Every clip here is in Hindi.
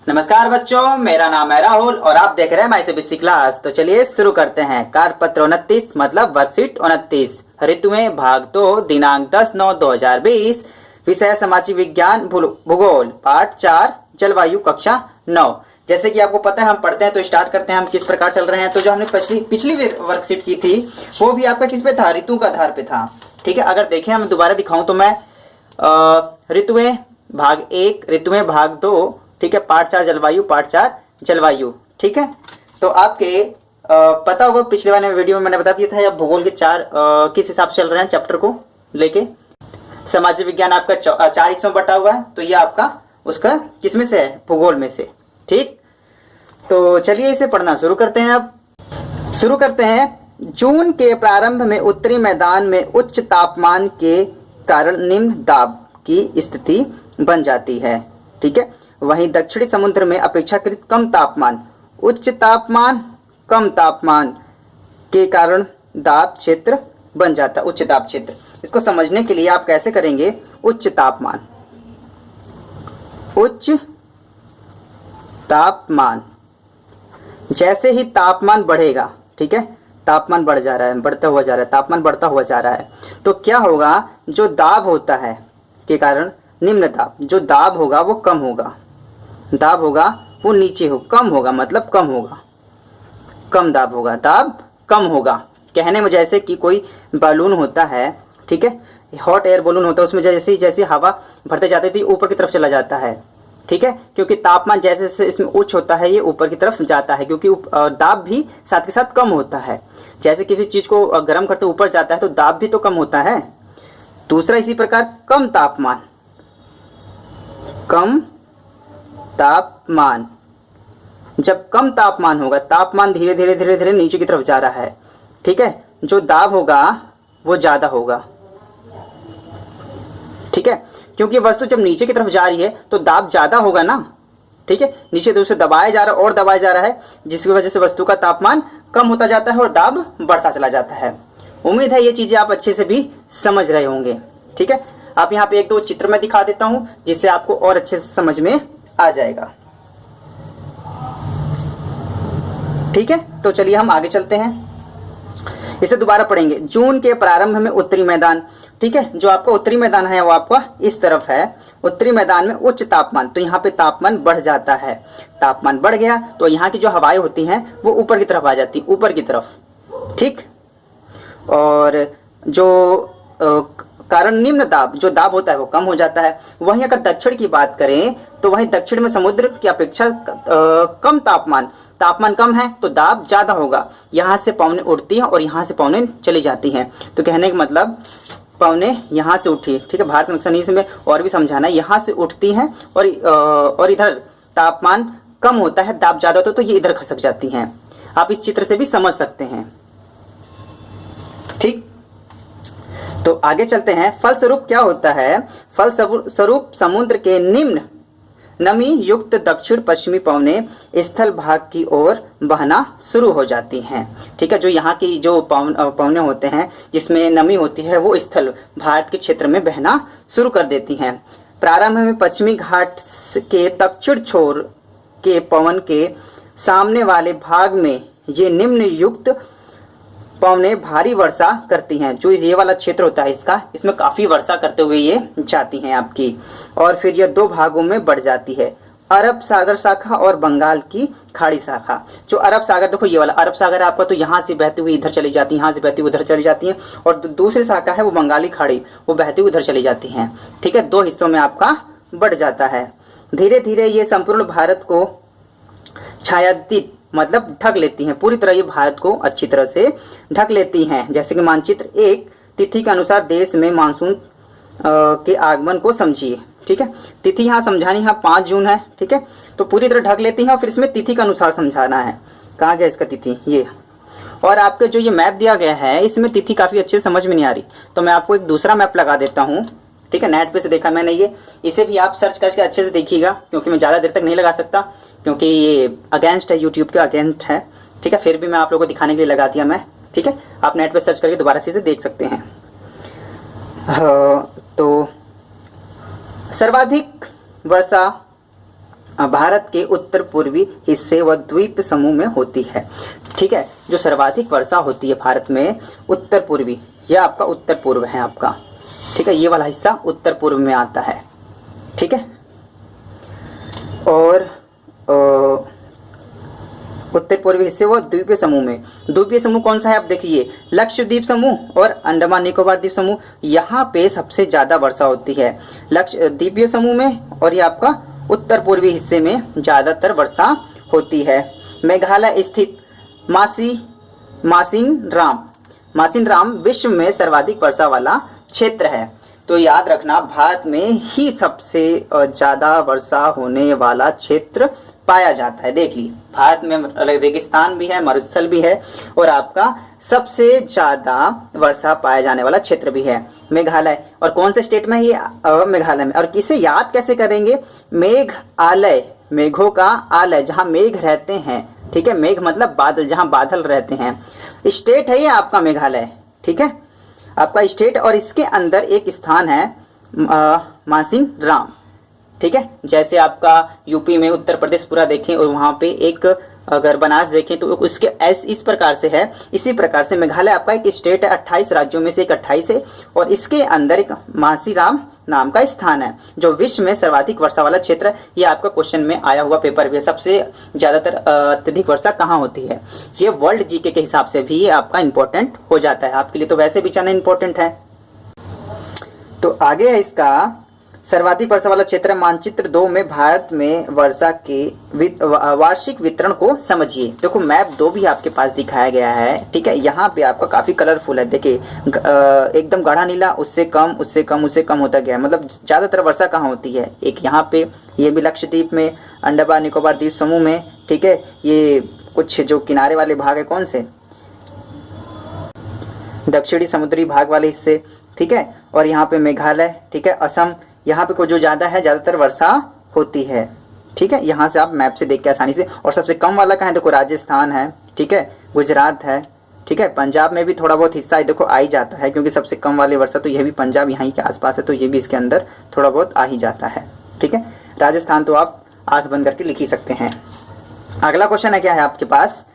नमस्कार बच्चों, मेरा नाम है राहुल और आप देख रहे हैं माई सीबीएसई क्लास। तो चलिए शुरू करते हैं। कार्यपत्र 29 मतलब वर्कशीट 29, ऋतुएं भाग 2, दिनांक 10/9/2020, विषय समाजी विज्ञान भूगोल, पाठ 4, जलवायु, कक्षा 9। जैसे कि आपको पता है हम पढ़ते हैं तो स्टार्ट करते हैं हम किस प्रकार चल रहे हैं। तो जो हमने पिछली वर्कशीट की थी वो भी आपका किस पे था, ऋतु का आधार पे था। ठीक है, अगर देखें हम दोबारा दिखाऊं तो मैं ऋतुएं भाग 1, ऋतुएं भाग 2, ठीक है, पार्ट 4 जलवायु, पार्ट 4 जलवायु। ठीक है, तो आपके पता होगा पिछले वाले वीडियो में मैंने बता दिया था या भूगोल के 4 किस हिसाब से चल रहे हैं चैप्टर को लेके। सामाजिक विज्ञान आपका 4 हिस्सों में बटा हुआ है, तो ये आपका उसका किस में से है, भूगोल में से। ठीक, तो चलिए इसे पढ़ना शुरू करते हैं। अब शुरू करते हैं। जून के प्रारंभ में उत्तरी मैदान में उच्च तापमान के कारण निम्न दाब की स्थिति बन जाती है। ठीक है, वहीं दक्षिणी समुद्र में अपेक्षाकृत कम तापमान, उच्च तापमान, कम तापमान के कारण दाब क्षेत्र बन जाता है, उच्च दाब क्षेत्र। इसको समझने के लिए आप कैसे करेंगे, उच्च तापमान, उच्च तापमान, जैसे ही तापमान बढ़ेगा, ठीक है, तापमान बढ़ जा रहा है, बढ़ता हुआ जा रहा है, तापमान बढ़ता हुआ जा रहा है, तो क्या होगा, जो दाब होता है के कारण निम्न दाब, जो दाब होगा वो कम होगा, दाब होगा वो नीचे हो, कम होगा मतलब कम होगा, कम दाब होगा, दाब कम होगा। कहने में जैसे कि कोई बलून होता है, ठीक है, हॉट एयर बलून होता है, उसमें जैसे जैसे हवा भरते जाते थे ऊपर की तरफ चला जाता है। ठीक है, क्योंकि तापमान जैसे जैसे इसमें उच्च होता है ये ऊपर की तरफ जाता है, क्योंकि दाब भी साथ के साथ कम होता है। जैसे किसी चीज को गर्म करते ऊपर जाता है तो दाब भी तो कम होता है। दूसरा इसी प्रकार कम तापमान, कम तापमान, जब कम तापमान होगा, तापमान धीरे धीरे धीरे धीरे नीचे की तरफ जा रहा है, ठीक है, जो दाब होगा वो ज्यादा होगा। ठीक है, क्योंकि वस्तु जब नीचे की तरफ जा रही है तो दाब ज्यादा होगा ना। ठीक है, नीचे तो उसे दबाया जा रहा है और दबाया जा रहा है, जिसकी वजह से वस्तु का तापमान कम होता जाता है और दाब बढ़ता चला जाता है। उम्मीद है ये चीजें आप अच्छे से भी समझ रहे होंगे। ठीक है, आप यहाँ पे 1-2 चित्र में दिखा देता हूं जिससे आपको और अच्छे से समझ में आ जाएगा। ठीक है, तो चलिए हम आगे चलते हैं, इसे दोबारा पढ़ेंगे। जून के प्रारंभ में उत्तरी मैदान, ठीक है, जो आपका उत्तरी मैदान है वो आपका इस तरफ है। उत्तरी मैदान में उच्च तापमान, तो यहाँ पे तापमान बढ़ जाता है, तापमान बढ़ गया तो यहाँ की जो हवाएं होती हैं वो ऊपर की तरफ आ जाती, ऊपर की तरफ। ठीक, और जो कारण निम्न दाब, जो दाब होता है वो कम हो जाता है। वहीं अगर दक्षिण की बात करें तो वहीं दक्षिण में समुद्र की अपेक्षा कम तापमान, तापमान कम है तो दाब ज्यादा होगा। यहाँ से पवनें उठती हैं और यहाँ से पवनें चली जाती हैं। तो कहने का मतलब पवनें यहाँ से उठी, ठीक है, भारत नक्शा इसमें और भी समझाना है, यहाँ से उठती हैं और इधर तापमान कम होता है, दाब ज्यादा होता है तो ये इधर खसक जाती हैं। आप इस चित्र से भी समझ सकते हैं। ठीक, तो आगे चलते हैं। फलस्वरूप क्या होता है, फलस्वरूप समुद्र के निम्न नमी युक्त दक्षिण पश्चिमी पवनें स्थल भाग की ओर बहना शुरू हो जाती हैं। ठीक है, जो यहाँ की जो पवनें होते हैं जिसमें नमी होती है वो स्थल भारत के क्षेत्र में बहना शुरू कर देती हैं। प्रारंभ में पश्चिमी घाट के दक्षिण छोर के पवन के सामने वाले भाग में ये निम्न युक्त पवनें भारी वर्षा करती हैं। जो ये वाला क्षेत्र होता है इसका, इसमें काफी वर्षा करते हुए ये जाती हैं आपकी, और फिर ये 2 भागों में बढ़ जाती है, अरब सागर शाखा और बंगाल की खाड़ी शाखा। जो अरब सागर, देखो ये वाला अरब सागर आपका, तो यहाँ से बहती हुई इधर चली जाती है, यहाँ से बहती हुई उधर चली जाती है, और दूसरी शाखा है वो बंगाली खाड़ी, वो बहती हुई उधर चली जाती है। ठीक है, 2 हिस्सों में आपका बढ़ जाता है। धीरे धीरे ये संपूर्ण भारत को छायातीत मतलब ढक लेती हैं, पूरी तरह ये भारत को अच्छी तरह से ढक लेती हैं। जैसे कि मानचित्र 1 तिथि के अनुसार देश में मानसून के आगमन को समझिए। ठीक है, तिथि यहाँ समझानी, यहाँ 5 जून है। ठीक है, तो पूरी तरह ढक लेती हैं और फिर इसमें तिथि के अनुसार समझाना है। कहाँ गया इसका तिथि, ये। और आपके जो ये मैप दिया गया है इसमें तिथि काफी अच्छे समझ में नहीं आ रही, तो मैं आपको एक दूसरा मैप लगा देता हूँ। ठीक है, नेट पे से देखा मैंने ये, इसे भी आप सर्च करके अच्छे से देखिएगा, क्योंकि मैं ज़्यादा देर तक नहीं लगा सकता, क्योंकि ये अगेंस्ट है, यूट्यूब के अगेंस्ट है। ठीक है, फिर भी मैं आप लोगों को दिखाने के लिए लगा दिया मैं। ठीक है, आप नेट पे सर्च करके दोबारा से इसे देख सकते हैं। तो सर्वाधिक वर्षा भारत के उत्तर पूर्वी हिस्से व द्वीप समूह में होती है। ठीक है, जो सर्वाधिक वर्षा होती है भारत में उत्तर पूर्वी, यह आपका उत्तर पूर्व है आपका। ठीक है, ये वाला हिस्सा उत्तर पूर्व में आता है। ठीक है, और उत्तर पूर्वी हिस्से व द्वीपीय समूह में, द्वीपीय समूह कौन सा है आप देखिए, लक्षद्वीप समूह और अंडमान निकोबार द्वीप समूह, यहाँ पे सबसे ज्यादा वर्षा होती है लक्षद्वीपीय समूह में, और ये आपका उत्तर पूर्वी हिस्से में ज्यादातर वर्षा होती है। मेघालय स्थित मासिन राम विश्व में सर्वाधिक वर्षा वाला क्षेत्र है। तो याद रखना, भारत में ही सबसे ज्यादा वर्षा होने वाला क्षेत्र पाया जाता है। देख ली, भारत में रेगिस्तान भी है, मरुस्थल भी है, और आपका सबसे ज्यादा वर्षा पाया जाने वाला क्षेत्र भी है मेघालय। और कौन से स्टेट में ये, मेघालय में। और किसे याद कैसे करेंगे, मेघ आलय, मेघों का आलय, जहां मेघ रहते हैं। ठीक है, मेघ मतलब बादल, जहां बादल रहते हैं। स्टेट है ये आपका मेघालय। ठीक है, आपका स्टेट, और इसके अंदर एक स्थान है मासिन राम। ठीक है, जैसे आपका यूपी में उत्तर प्रदेश पूरा देखें और वहां पे एक अगर बनारस देखें तो उसके इस प्रकार से है, इसी प्रकार से मेघालय आपका एक स्टेट है, 28 राज्यों में से एक 28 है, और इसके अंदर एक मासीराम नाम का स्थान है जो विश्व में सर्वाधिक वर्षा वाला क्षेत्र है। ये आपका क्वेश्चन में आया हुआ पेपर भी है। सबसे ज्यादातर अत्यधिक वर्षा कहाँ होती है, ये वर्ल्ड जीके के हिसाब से भी ये आपका इंपॉर्टेंट हो जाता है, आपके लिए तो वैसे भी जाना इंपॉर्टेंट है। तो आगे है इसका सर्वाधिक वर्षा वाला क्षेत्र। मानचित्र 2 में भारत में वर्षा के वार्षिक वितरण को समझिए। देखो मैप 2 भी आपके पास दिखाया गया है। ठीक है, यहाँ पे आपका काफी कलरफुल है। देखिए एकदम गाढ़ा नीला, उससे कम उससे कम उससे कम होता गया, मतलब ज्यादातर वर्षा कहाँ होती है, एक यहाँ पे, ये भी लक्षद्वीप में, अंडमान निकोबार द्वीप समूह में। ठीक है, ये कुछ जो किनारे वाले भाग है कौन से, दक्षिणी समुद्री भाग वाले हिस्से। ठीक है, और यहाँ पे मेघालय, ठीक है, असम, यहाँ पे को जो ज्यादा है, ज्यादातर वर्षा होती है। ठीक है, यहाँ से आप मैप से देख के आसानी से। और सबसे कम वाला कहाँ है, देखो राजस्थान है। ठीक है, गुजरात है। ठीक है, पंजाब में भी थोड़ा बहुत हिस्सा देखो आ ही जाता है, क्योंकि सबसे कम वाली वर्षा तो यह भी पंजाब यहाँ के आसपास है, तो ये भी इसके अंदर थोड़ा बहुत आ ही जाता है। ठीक है, राजस्थान तो आप आंख बंद करके लिख ही सकते हैं। अगला क्वेश्चन है क्या है आपके पास,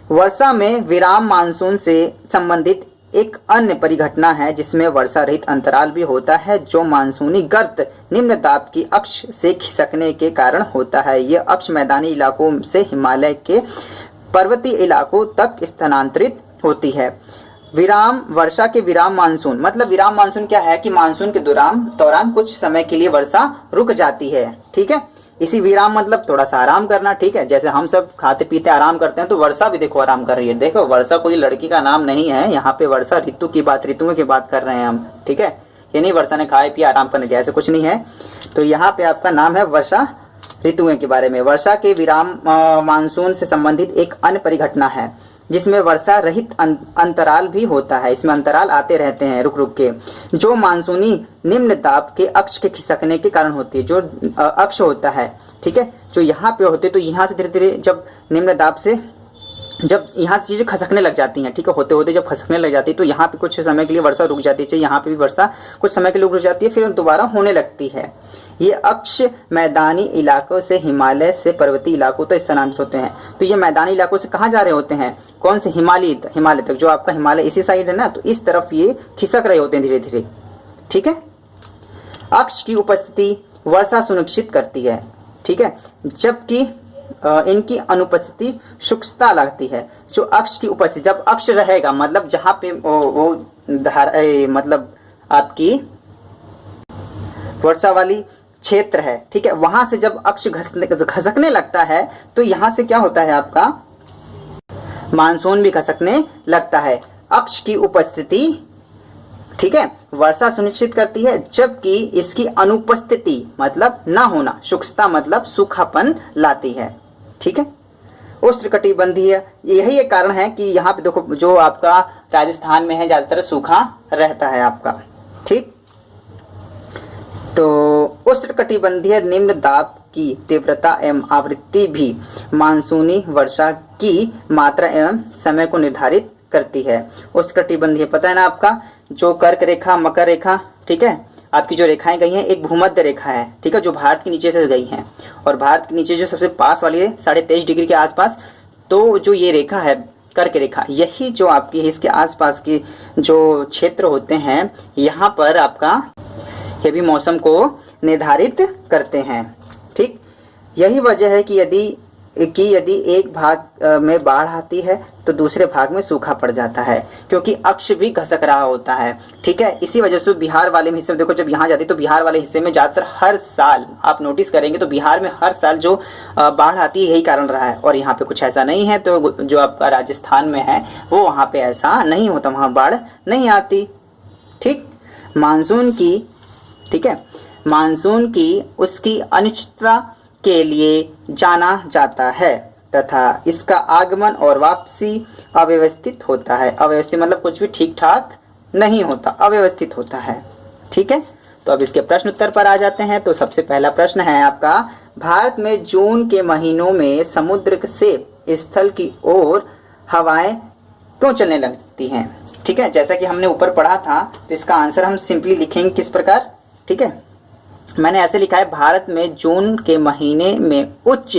वर्षा में विराम मानसून से संबंधित एक अन्य परिघटना है जिसमें वर्षा रहित अंतराल भी होता है, जो मानसूनी गर्त निम्न दाब की अक्ष से खिसकने के कारण होता है। यह अक्ष मैदानी इलाकों से हिमालय के पर्वतीय इलाकों तक स्थानांतरित होती है। विराम, वर्षा के विराम मानसून, मतलब विराम मानसून क्या है कि मानसून के दौरान कुछ समय के लिए वर्षा रुक जाती है। ठीक है, इसी विराम मतलब थोड़ा सा आराम करना। ठीक है, जैसे हम सब खाते पीते आराम करते हैं, तो वर्षा भी देखो आराम कर रही है। देखो वर्षा कोई लड़की का नाम नहीं है, यहाँ पे वर्षा ऋतु की बात, ऋतुओं की बात कर रहे हैं हम। ठीक है, ये नहीं वर्षा ने खाए पिए आराम करने दिया, ऐसे कुछ नहीं है। तो यहाँ पे आपका नाम है वर्षा ऋतुओं के बारे में। वर्षा के विराम मानसून से संबंधित एक अन्य परिघटना है जिसमें वर्षा रहित अंतराल भी होता है। इसमें अंतराल आते रहते हैं रुक रुक के, जो मानसूनी निम्न दाब के अक्ष के खिसकने के कारण होती है। जो अक्ष होता है, ठीक है, जो यहाँ पे होते, तो यहाँ से धीरे धीरे जब निम्न दाब से जब यहाँ से चीजें खसकने लग जाती हैं, ठीक है, होते होते जब खसकने लग जाती है, तो यहाँ पे कुछ समय के लिए वर्षा रुक जाती है। यहाँ पे भी वर्षा कुछ समय के लिए रुक जाती है, फिर दोबारा होने लगती है। ये अक्ष मैदानी इलाकों से हिमालय से पर्वतीय इलाकों तक स्थानांतरित होते हैं। तो ये मैदानी इलाकों से कहाँ जा रहे होते हैं, कौन से, हिमालय तक। जो आपका हिमालय इसी साइड है ना, तो इस तरफ ये खिसक रहे होते हैं धीरे धीरे। ठीक है, अक्ष की उपस्थिति वर्षा सुनिश्चित करती है। ठीक है, जबकि इनकी अनुपस्थिति शुष्कता लगती है। जो अक्ष की उपस्थिति, जब अक्ष रहेगा मतलब जहां पे वो मतलब आपकी वर्षा वाली क्षेत्र है, ठीक है, वहां से जब अक्ष खसकने लगता है, तो यहां से क्या होता है, आपका मानसून भी खसकने लगता है। अक्ष की उपस्थिति, ठीक है, वर्षा सुनिश्चित करती है, जबकि इसकी अनुपस्थिति मतलब ना होना, शुष्कता मतलब सूखापन लाती है। ठीक है, उष्णकटिबंधीय, यही एक कारण है कि यहाँ पे देखो जो आपका राजस्थान में है ज्यादातर सूखा रहता है आपका। ठीक, तो उष्णकटिबंधीय निम्न दाब की तीव्रता एवं आवृत्ति भी मानसूनी वर्षा की मात्रा एवं समय को निर्धारित करती है। उष्णकटिबंधीय पता है ना आपका, जो कर्क रेखा, मकर रेखा, ठीक है, आपकी जो रेखाएं गई हैं एक भूमध्य रेखा है, ठीक है, जो भारत के नीचे से गई हैं, और भारत के नीचे जो सबसे पास वाली है 23.5 डिग्री के आसपास, तो जो ये रेखा है कर्क रेखा, यही जो आपकी इसके आसपास की जो क्षेत्र होते हैं यहाँ पर आपका ये भी मौसम को निर्धारित करते हैं। ठीक, यही वजह है कि यदि एक भाग में बाढ़ आती है तो दूसरे भाग में सूखा पड़ जाता है, क्योंकि अक्ष भी घसक रहा होता है। ठीक है, इसी वजह से बिहार वाले हिस्से में देखो, जब यहाँ जाती है तो बिहार वाले हिस्से में ज़्यादातर हर साल आप नोटिस करेंगे तो बिहार में हर साल जो बाढ़ आती है यही कारण रहा है, और यहाँ पे कुछ ऐसा नहीं है। तो जो आपका राजस्थान में है वो वहाँ पे ऐसा नहीं होता, वहाँ बाढ़ नहीं आती। ठीक, मानसून की, ठीक है, मानसून की उसकी अनिश्चितता के लिए जाना जाता है तथा इसका आगमन और वापसी अव्यवस्थित होता है। अव्यवस्थित मतलब कुछ भी ठीक ठाक नहीं होता, अव्यवस्थित होता है। ठीक है, तो अब इसके प्रश्न उत्तर पर आ जाते हैं। तो सबसे पहला प्रश्न है आपका, भारत में जून के महीनों में समुद्र से स्थल की ओर हवाएं क्यों चलने लगती हैं? ठीक है, जैसा कि हमने ऊपर पढ़ा था, तो इसका आंसर हम सिंपली लिखेंगे किस प्रकार। ठीक है, मैंने ऐसे लिखा है, भारत में जून के महीने में उच्च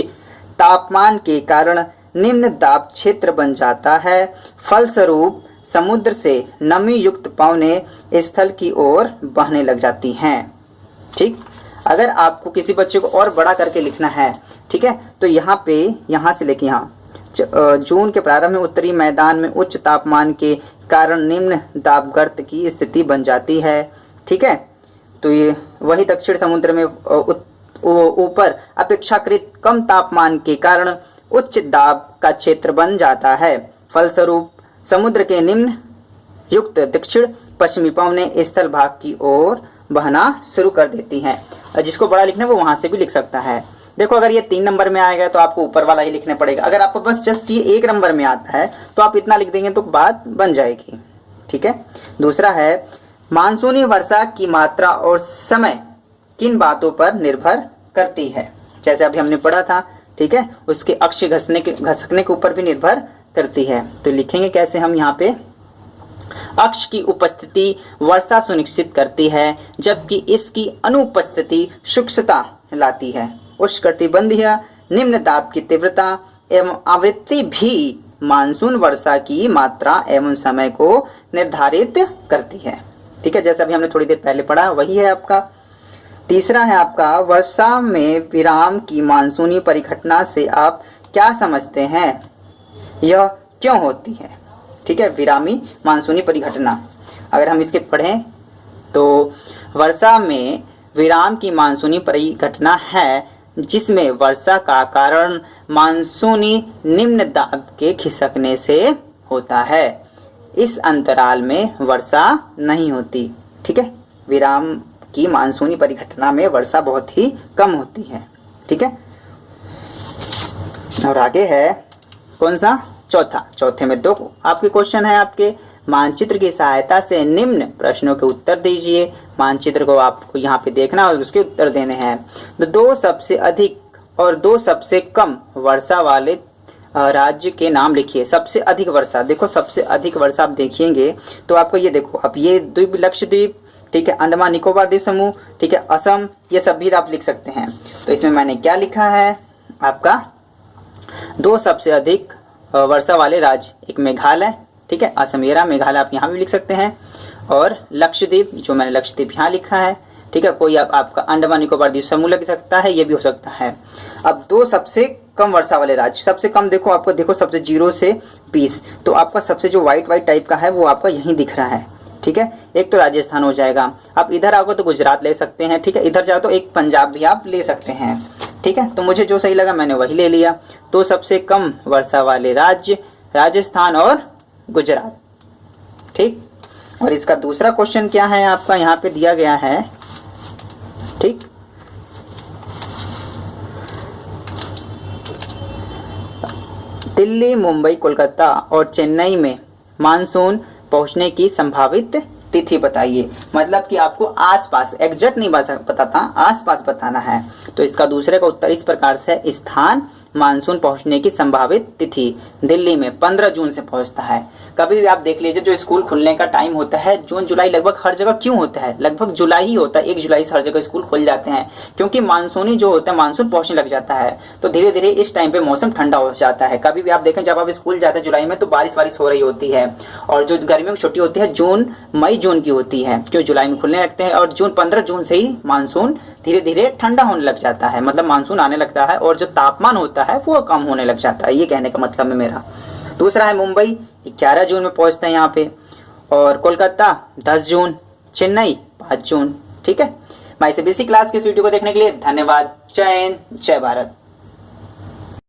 तापमान के कारण निम्न दाब क्षेत्र बन जाता है, फलस्वरूप समुद्र से नमी युक्त पवनें स्थल की ओर बहने लग जाती हैं। ठीक, अगर आपको किसी बच्चे को और बड़ा करके लिखना है, ठीक है, तो यहाँ पे, यहाँ से लेके यहाँ, जून के प्रारंभ में उत्तरी मैदान में उच्च तापमान के कारण निम्न दाब गर्त की स्थिति बन जाती है। ठीक है, तो ये वही दक्षिण समुद्र में ऊपर अपेक्षाकृत कम तापमान के कारण उच्च दाब का क्षेत्र बन जाता है, फलस्वरूप समुद्र के निम्न युक्त दक्षिण पश्चिमी पवनें स्थल भाग की ओर बहना शुरू कर देती हैं। जिसको बड़ा लिखना है वो वहां से भी लिख सकता है। देखो, अगर ये 3 नंबर में आएगा तो आपको ऊपर वाला ही लिखना पड़ेगा। अगर आपको बस जस्ट ये 1 नंबर में आता है तो आप इतना लिख देंगे तो बात बन जाएगी। ठीक है, दूसरा है, मानसूनी वर्षा की मात्रा और समय किन बातों पर निर्भर करती है? जैसे अभी हमने पढ़ा था, ठीक है, उसके अक्ष घसकने के ऊपर भी निर्भर करती है। तो लिखेंगे कैसे हम यहाँ पे, अक्ष की उपस्थिति वर्षा सुनिश्चित करती है, जबकि इसकी अनुपस्थिति शुष्कता लाती है। उष्णकटिबंधीय निम्न दाब की तीव्रता एवं आवृत्ति भी मानसून वर्षा की मात्रा एवं समय को निर्धारित करती है। ठीक है, जैसे अभी हमने थोड़ी देर पहले पढ़ा वही है आपका। तीसरा है आपका, वर्षा में विराम की मानसूनी परिघटना से आप क्या समझते हैं, यह क्यों होती है? ठीक है, विरामी मानसूनी परिघटना, अगर हम इसके पढ़ें तो वर्षा में विराम की मानसूनी परिघटना है जिसमें वर्षा का कारण मानसूनी निम्न दाब के खिसकने से होता है। इस अंतराल में वर्षा नहीं होती। ठीक है, विराम की मानसूनी परिघटना में वर्षा बहुत ही कम होती है। ठीक है, और आगे है कौन सा, चौथे में 2 आपके क्वेश्चन है आपके, मानचित्र की सहायता से निम्न प्रश्नों के उत्तर दीजिए। मानचित्र को आपको यहाँ पे देखना और उसके उत्तर देने हैं। तो 2 सबसे अधिक और 2 सबसे कम वर्षा वाले राज्य के नाम लिखिए। सबसे अधिक वर्षा, देखो सबसे अधिक वर्षा आप देखिएंगे तो आपको ये देखो, अब ये द्वीप, लक्षद्वीप, ठीक है, अंडमान निकोबार द्वीप समूह, ठीक है, असम, ये सब भी आप लिख सकते हैं। तो इसमें मैंने क्या लिखा है आपका, 2 सबसे अधिक वर्षा वाले राज्य, एक मेघालय, ठीक है, असम, मेघालय आप यहाँ भी लिख सकते हैं, और लक्षद्वीप, जो मैंने लक्षद्वीप यहाँ लिखा है। ठीक है, कोई आपका अंडमान निकोबार द्वीप समूह लग सकता है, ये भी हो सकता है। अब 2 सबसे कम वर्षा वाले राज्य, सबसे कम देखो आपको, देखो सबसे 0 से 20, तो आपका सबसे जो व्हाइट टाइप का है वो आपका यहीं दिख रहा है। ठीक है, एक तो राजस्थान हो जाएगा। अब इधर आओगे तो गुजरात ले सकते हैं। ठीक है, इधर जाओ तो एक पंजाब भी आप ले सकते हैं। ठीक है, तो मुझे जो सही लगा मैंने वही ले लिया। तो सबसे कम वर्षा वाले राज्य राजस्थान और गुजरात। ठीक, और इसका दूसरा क्वेश्चन क्या है आपका, यहाँ पे दिया गया है। ठीक, दिल्ली, मुंबई, कोलकाता और चेन्नई में मानसून पहुंचने की संभावित तिथि बताइए। मतलब कि आपको आसपास, एग्जैक्ट नहीं बताता, आसपास बताना है। तो इसका दूसरे का उत्तर इस प्रकार से, स्थान मानसून पहुंचने की संभावित तिथि? दिल्ली में 15 जून से पहुंचता है। कभी भी आप देख लीजिए, जो स्कूल खुलने का टाइम होता है जून जुलाई लगभग हर जगह क्यों होता है, लगभग जुलाई ही होता है, 1 जुलाई से हर जगह स्कूल खुल जाते हैं, क्योंकि मानसूनी जो होता है मानसून पहुंचने लग जाता है, तो धीरे धीरे इस टाइम पे मौसम ठंडा हो जाता है। कभी भी आप देखें जब आप स्कूल जाते हैं जुलाई में तो बारिश वारिश हो रही होती है, और जो गर्मियों की छुट्टी होती है जून मई जून की होती है, क्यों जुलाई में खुलने लगते हैं, और 15 जून से ही मानसून धीरे धीरे ठंडा होने लग जाता है, मतलब मानसून आने लगता है और जो तापमान होता है वो कम होने लग जाता है, ये कहने का मतलब है मेरा। दूसरा है मुंबई 11 जून में पहुंचते हैं यहाँ पे, और कोलकाता 10 जून, चेन्नई 5 जून। ठीक है, माई सीबीएसई क्लास की इस वीडियो को देखने के लिए धन्यवाद। जय हिंद, जय भारत।